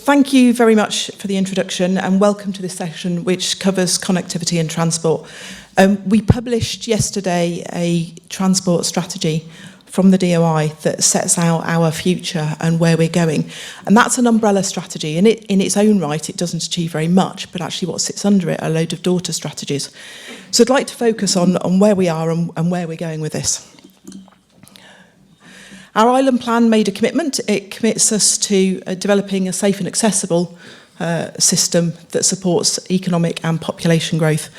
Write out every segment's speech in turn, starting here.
Thank you very much for the introduction and welcome to this session which covers connectivity and transport. We published yesterday a transport strategy from the DOI that sets out our future and where we're going. And that's an umbrella strategy. And in its own right, it doesn't achieve very much, but actually what sits under it are a load of daughter strategies. So I'd like to focus on where we are and where we're going with this. Our island plan made a commitment. It commits us to developing a safe and accessible system that supports economic and population growth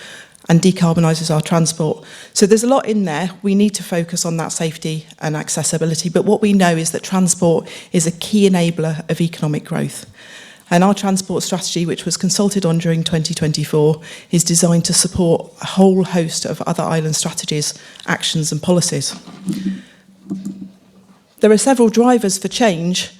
and decarbonises our transport. So there's a lot in there. We need to focus on that safety and accessibility, but what we know is that transport is a key enabler of economic growth. And our transport strategy, which was consulted on during 2024, is designed to support a whole host of other island strategies, actions and policies. There are several drivers for change.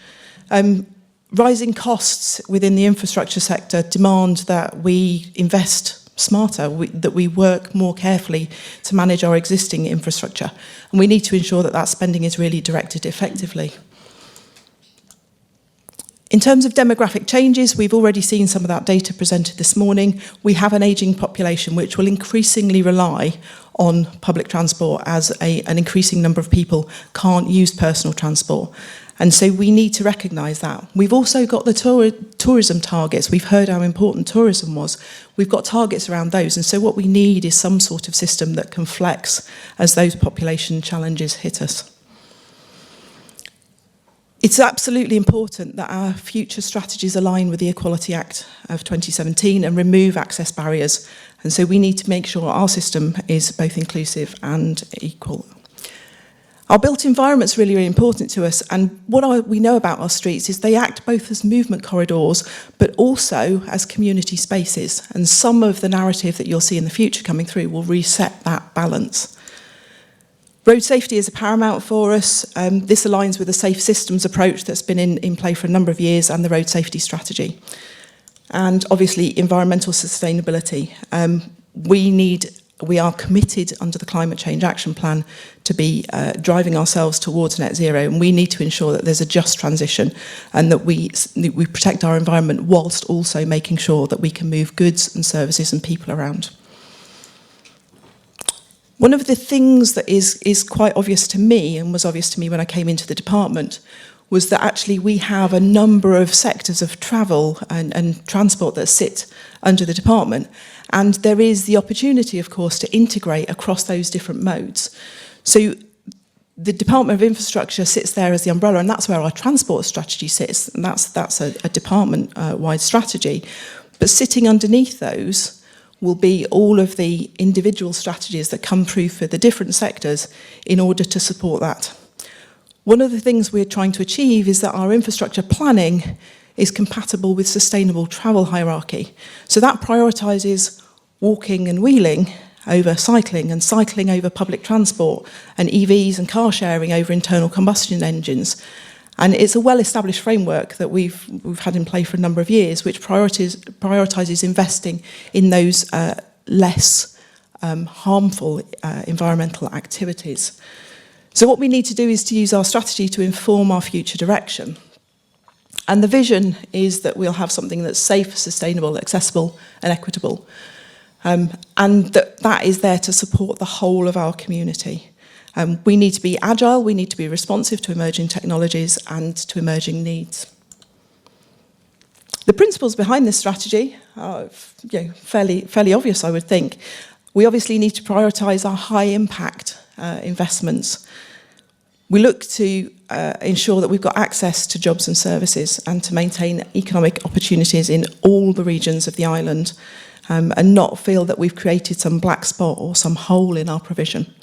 Rising costs within the infrastructure sector demand that we invest smarter, that we work more carefully to manage our existing infrastructure. And we need to ensure that that spending is really directed effectively. In terms of demographic changes, we've already seen some of that data presented this morning. We have an ageing population which will increasingly rely on public transport as an increasing number of people can't use personal transport. And so we need to recognise that. We've also got the tourism targets. We've heard how important tourism was. We've got targets around those. And so what we need is some sort of system that can flex as those population challenges hit us. It's absolutely important that our future strategies align with the Equality Act of 2017 and remove access barriers. And so we need to make sure our system is both inclusive and equal. Our built environment's really, really important to us, and what we know about our streets is they act both as movement corridors, but also as community spaces. And some of the narrative that you'll see in the future coming through will reset that balance. Road safety is paramount for us. This aligns with the safe systems approach that's been in play for a number of years and the road safety strategy. And obviously environmental sustainability. We are committed under the Climate Change Action Plan to be driving ourselves towards net zero, and we need to ensure that there's a just transition and that we protect our environment whilst also making sure that we can move goods and services and people around. One of the things that is quite obvious to me, and was obvious to me when I came into the department, was that actually we have a number of sectors of travel and transport that sit under the department. And there is the opportunity, of course, to integrate across those different modes. So the Department of Infrastructure sits there as the umbrella, and that's where our transport strategy sits, and that's a department-wide strategy. But sitting underneath those will be all of the individual strategies that come through for the different sectors in order to support that. One of the things we're trying to achieve is that our infrastructure planning is compatible with sustainable travel hierarchy. So that prioritises walking and wheeling over cycling and cycling over public transport and EVs and car sharing over internal combustion engines. And it's a well-established framework that we've had in play for a number of years, which prioritises investing in those less harmful environmental activities. So what we need to do is to use our strategy to inform our future direction. And the vision is that we'll have something that's safe, sustainable, accessible and equitable. And that is there to support the whole of our community. We need to be agile, we need to be responsive to emerging technologies and to emerging needs. The principles behind this strategy are fairly obvious, I would think. We obviously need to prioritise our high impact investments. We look to ensure that we've got access to jobs and services and to maintain economic opportunities in all the regions of the island and not feel that we've created some black spot or some hole in our provision.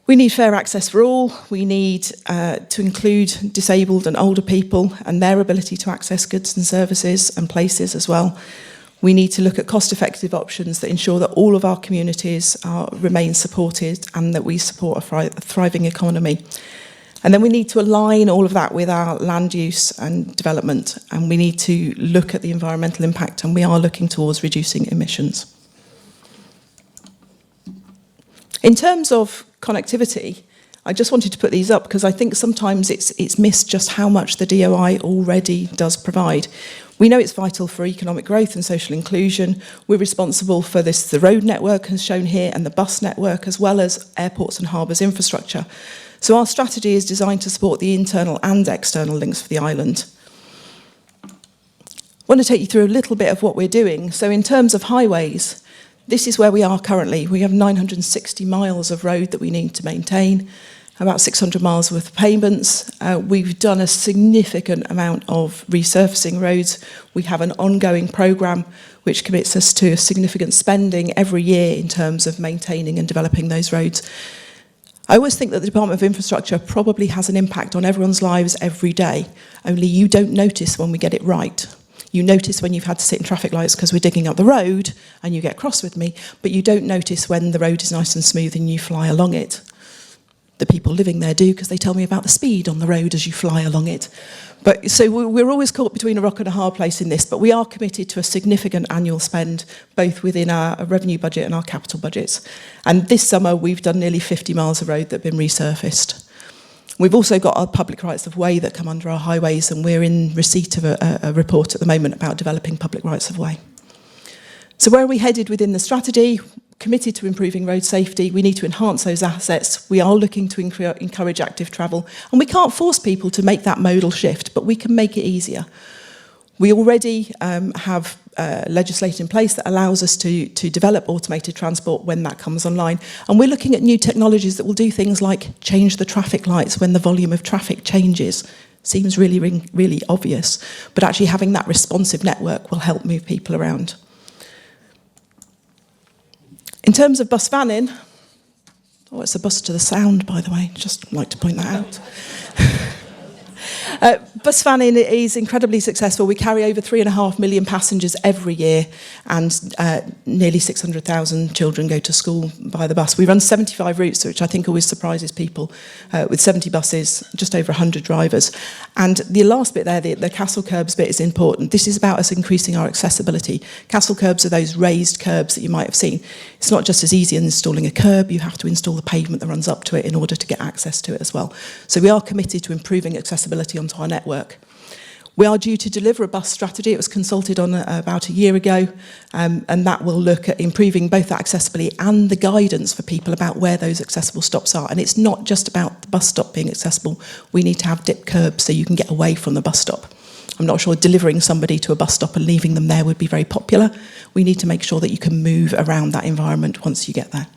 We need fair access for all. We need to include disabled and older people and their ability to access goods and services and places as well. We need to look at cost-effective options that ensure that all of our communities remain supported and that we support a thriving economy. And then we need to align all of that with our land use and development, and we need to look at the environmental impact, and we are looking towards reducing emissions. In terms of connectivity, I just wanted to put these up because I think sometimes it's missed just how much the DOI already does provide. We know it's vital for economic growth and social inclusion. We're responsible for this, the road network as shown here, and the bus network, as well as airports and harbours infrastructure. So our strategy is designed to support the internal and external links for the island. I want to take you through a little bit of what we're doing. So in terms of highways, this is where we are currently. We have 960 miles of road that we need to maintain, about 600 miles worth of payments. We've done a significant amount of resurfacing roads. We have an ongoing programme which commits us to significant spending every year in terms of maintaining and developing those roads. I always think that the Department of Infrastructure probably has an impact on everyone's lives every day, only you don't notice when we get it right. You notice when you've had to sit in traffic lights because we're digging up the road and you get cross with me, but you don't notice when the road is nice and smooth and you fly along it. The people living there do because they tell me about the speed on the road as you fly along it. But so we're always caught between a rock and a hard place in this, but we are committed to a significant annual spend, both within our revenue budget and our capital budgets. And this summer, we've done nearly 50 miles of road that have been resurfaced. We've also got our public rights of way that come under our highways, and we're in receipt of a report at the moment about developing public rights of way. So where are we headed within the strategy? Committed to improving road safety. We need to enhance those assets. We are looking to encourage active travel, and we can't force people to make that modal shift, but we can make it easier. We already have legislation in place that allows us to develop automated transport when that comes online, and we're looking at new technologies that will do things like change the traffic lights when the volume of traffic changes. Seems really obvious, but actually having that responsive network will help move people around. In terms of bus vanning, oh, it's a bus to the sound, by the way, just like to point that out. Bus vanning is incredibly successful. We carry over 3.5 million passengers every year, and nearly 600,000 children go to school by the bus. We run 75 routes, which I think always surprises people, with 70 buses, just over 100 drivers. And the last bit there, the castle curbs bit, is important. This is about us increasing our accessibility. Castle curbs are those raised curbs that you might have seen. It's not just as easy as installing a curb, you have to install the pavement that runs up to it in order to get access to it as well. So we are committed to improving accessibility onto our network. We are due to deliver a bus strategy. It was consulted on about a year ago, and that will look at improving both that accessibility and the guidance for people about where those accessible stops are. And it's not just about the bus stop being accessible. We need to have dip curbs so you can get away from the bus stop. I'm not sure delivering somebody to a bus stop and leaving them there would be very popular. We need to make sure that you can move around that environment once you get there.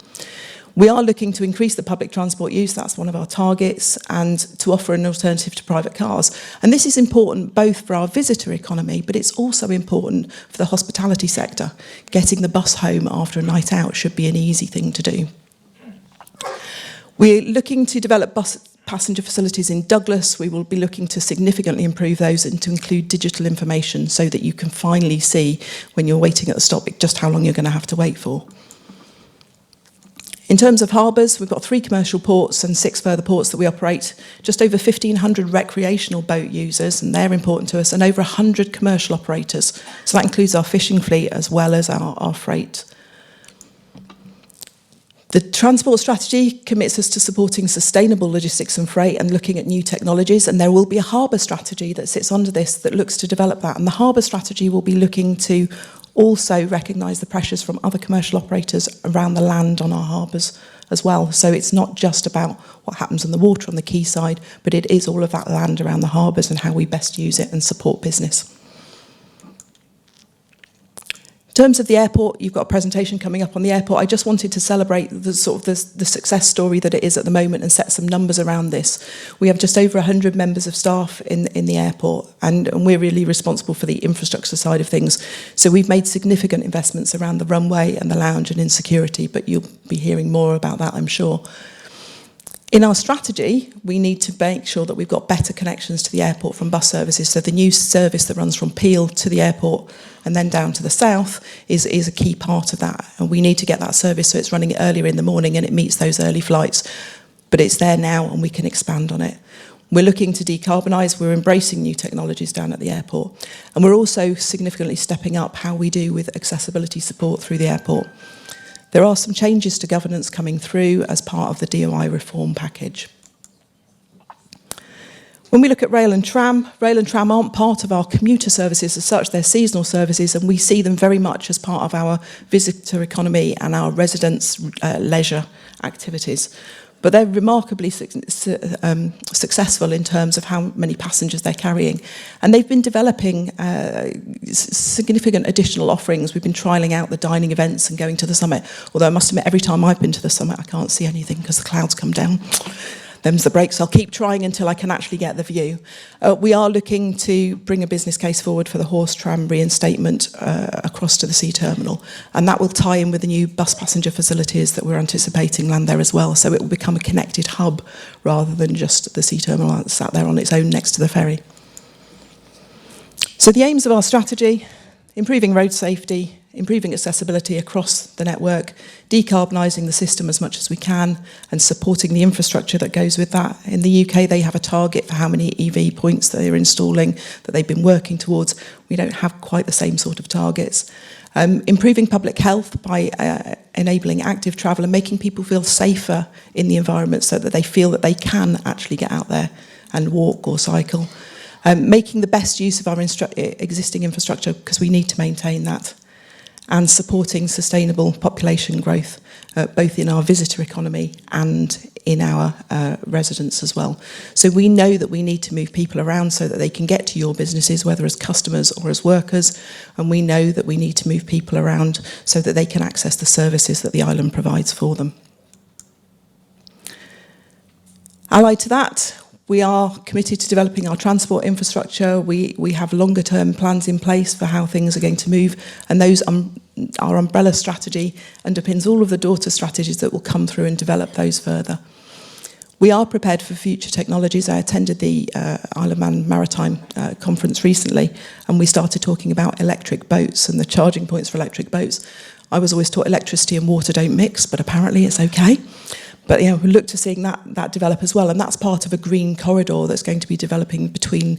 We are looking to increase the public transport use, that's one of our targets, and to offer an alternative to private cars. And this is important both for our visitor economy, but it's also important for the hospitality sector. Getting the bus home after a night out should be an easy thing to do. We're looking to develop bus passenger facilities in Douglas. We will be looking to significantly improve those and to include digital information so that you can finally see when you're waiting at the stop just how long you're going to have to wait for. In terms of harbours, we've got 3 commercial ports and 6 further ports that we operate, just over 1,500 recreational boat users, and they're important to us, and over 100 commercial operators. So that includes our fishing fleet as well as our freight. The transport strategy commits us to supporting sustainable logistics and freight and looking at new technologies, and there will be a harbour strategy that sits under this that looks to develop that, and the harbour strategy will be looking to also recognise the pressures from other commercial operators around the land on our harbours as well. So it's not just about what happens on the water on the quayside, but it is all of that land around the harbours and how we best use it and support business. In terms of the airport, you've got a presentation coming up on the airport. I just wanted to celebrate the success story that it is at the moment and set some numbers around this. We have just over 100 members of staff in the airport, and we're really responsible for the infrastructure side of things. So we've made significant investments around the runway and the lounge and in security, but you'll be hearing more about that, I'm sure. In our strategy, we need to make sure that we've got better connections to the airport from bus services. So the new service that runs from Peel to the airport and then down to the south is a key part of that. And we need to get that service so it's running earlier in the morning and it meets those early flights. But it's there now and we can expand on it. We're looking to decarbonise, we're embracing new technologies down at the airport. And we're also significantly stepping up how we do with accessibility support through the airport. There are some changes to governance coming through as part of the DOI reform package. When we look at rail and tram aren't part of our commuter services as such, they're seasonal services, and we see them very much as part of our visitor economy and our residents' leisure activities. But they're remarkably successful in terms of how many passengers they're carrying. And they've been developing significant additional offerings. We've been trialling out the dining events and going to the summit. Although I must admit, every time I've been to the summit, I can't see anything because the clouds come down. Them's the breaks. I'll keep trying until I can actually get the view. We are looking to bring a business case forward for the horse tram reinstatement across to the sea terminal, and that will tie in with the new bus passenger facilities that we're anticipating land there as well, so it will become a connected hub rather than just the sea terminal that's sat there on its own next to the ferry. So the aims of our strategy: improving road safety, improving accessibility across the network, decarbonising the system as much as we can, and supporting the infrastructure that goes with that. In the UK, they have a target for how many EV points they're installing that they've been working towards. We don't have quite the same sort of targets. Improving public health by enabling active travel and making people feel safer in the environment so that they feel that they can actually get out there and walk or cycle. Making the best use of our existing infrastructure, because we need to maintain that. And supporting sustainable population growth, both in our visitor economy and in our residents as well. So we know that we need to move people around so that they can get to your businesses, whether as customers or as workers, and we know that we need to move people around so that they can access the services that the island provides for them. Allied to that, we are committed to developing our transport infrastructure. We have longer term plans in place for how things are going to move, and those our umbrella strategy underpins all of the daughter strategies that will come through and develop those further. We are prepared for future technologies. I attended the Isle of Man Maritime Conference recently, and we started talking about electric boats and the charging points for electric boats. I was always taught electricity and water don't mix, but apparently it's okay. But we look to seeing that develop as well, and that's part of a green corridor that's going to be developing between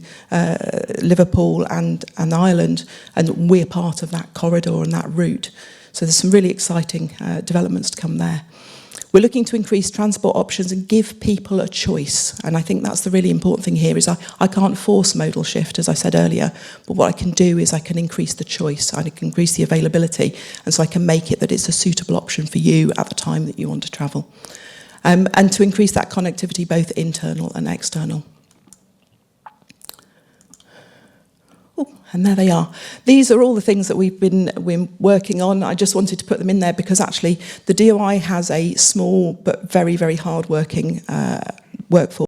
Liverpool and Ireland, and we're part of that corridor and that route. So there's some really exciting developments to come there. We're looking to increase transport options and give people a choice, and I think that's the really important thing here. Is I can't force modal shift, as I said earlier, but what I can do is I can increase the choice, I can increase the availability, and so I can make it that it's a suitable option for you at the time that you want to travel. And to increase that connectivity, both internal and external. Oh, and there they are. These are all the things that we've been working on. I just wanted to put them in there because actually the DOI has a small but very, very hard-working workforce.